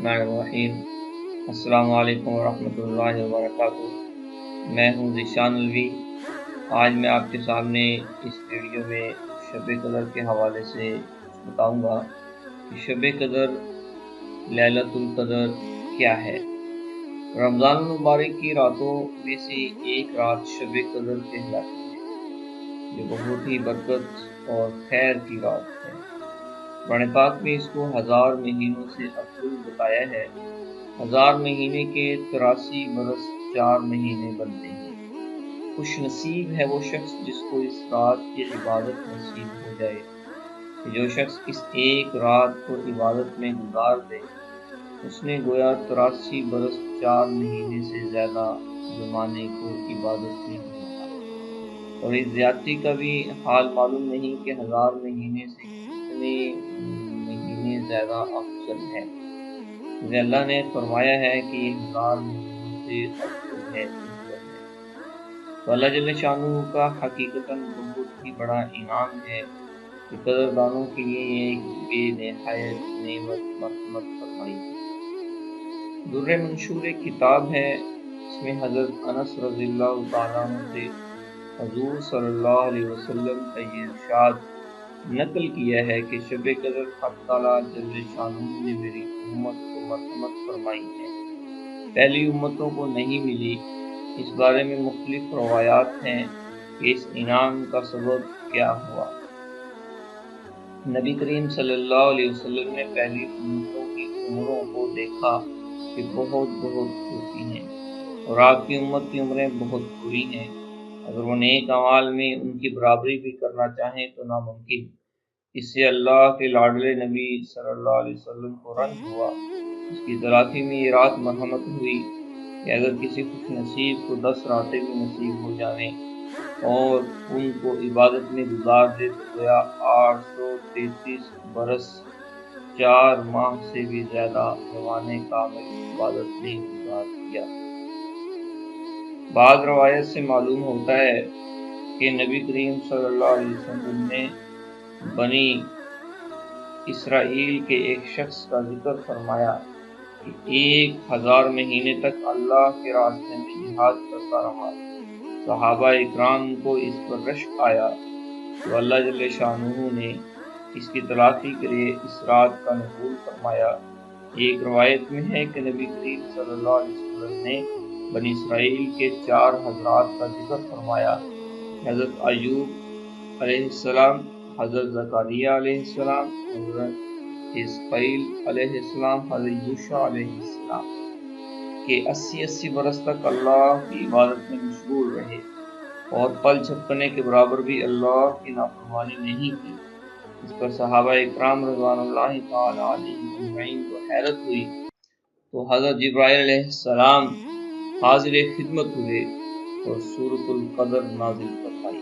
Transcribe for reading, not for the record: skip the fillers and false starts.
الرحیم السلام علیکم ورحمۃ اللہ وبرکاتہ۔ میں ہوں ذیشان الوی۔ آج میں آپ کے سامنے اس ویڈیو میں شب قدر کے حوالے سے بتاؤں گا کہ شب قدر لیلۃ القدر کیا ہے۔ رمضان المبارک کی راتوں میں سے ایک رات شب قدر کہلاتی ہے، جو بہت ہی برکت اور خیر کی رات ہے۔ قرآن پاک میں اس کو 1000 مہینوں سے افضل بتایا ہے۔ 1000 مہینے کے 83 برس 4 مہینے بنتے ہیں۔ خوش نصیب ہے وہ شخص جس کو اس رات کی عبادت نصیب ہو جائے۔ جو شخص اس ایک رات کو عبادت میں گزار دے، اس نے گویا 83 برس 4 مہینے سے زیادہ زمانے کو عبادت میں گزارا۔ اور اس زیادتی کا بھی حال معلوم نہیں کہ 1000 مہینے سے کتنے مہینے زیادہ افضل ہے۔ اللہ نے فرمایا ہے کہ یہ 1000 مہینوں سے افضل ہے۔ تو اللہ جل شانہ کا حقیقتاً بہت ہی بڑا انعام ہے کہ قدردانوں کے لیے یہ ایک بے نہایت نعمت مرحمت فرمائی ہے۔ در منشور ایک کتاب ہے، اس میں حضرت انس رضی اللہ تعالیٰ عنہ سے حضور صلی اللہ علیہ وسلم کا یہ ارشاد نقل کیا ہے کہ شب قدر حق تعالیٰ جل شانہ نے میری امت کو مرحمت فرمائی ہے، پہلی امتوں کو نہیں ملی۔ اس بارے میں مختلف روایات ہیں کہ اس انعام کا سبب کیا ہوا۔ نبی کریم صلی اللہ علیہ وسلم نے پہلی امتوں کی عمروں کو دیکھا کہ بہت چھوٹی ہیں، اور آپ کی امت کی عمریں بہت بڑی ہیں۔ اگر وہ نیک اعمال میں ان کی برابری بھی کرنا چاہیں تو ناممکن۔ اس سے اللہ کے لاڈلے نبی صلی اللہ علیہ وسلم کو رنج ہوا۔ اس کی تلافی میں یہ رات مرحمت ہوئی کہ اگر کسی خوش نصیب کو 10 راتیں بھی نصیب ہو جائیں اور ان کو عبادت میں گزار دے تو گویا 833 برس 4 ماہ سے بھی زیادہ زمانے کامل عبادت میں گزار دیا۔ بعض روایت سے معلوم ہوتا ہے کہ نبی کریم صلی اللہ علیہ وسلم نے بنی اسرائیل کے ایک شخص کا ذکر فرمایا کہ 1000 مہینے تک اللہ کے راستے میں جہاد کرتا رہا۔ صحابہ اکرام کو اس پر رشک آیا تو اللہ جل شانہ نے اس کی تلافی کے لیے اس رات کا نزول فرمایا۔ ایک روایت میں ہے کہ نبی کریم صلی اللہ علیہ وسلم نے بنی اسرائیل کے 4 حضرات کا ذکر فرمایا، حضرت ایوب علیہ السلام، حضرت زکریہ علیہ السلام، حضرت حزقیل علیہ السلام، حضرت یوشع علیہ السلام کہ 80 برس تک اللہ کی عبادت میں مشغول رہے اور پل جھپکنے کے برابر بھی اللہ کی نافرمانی نہیں کی۔ اس پر صحابہ اکرام رضوان اللہ تعالی علیہم اجمعین کو حیرت ہوئی تو حضرت جبرائیل علیہ السلام حاضر خدمت ہوئے اور سورۃ القدر نازل فرمائی۔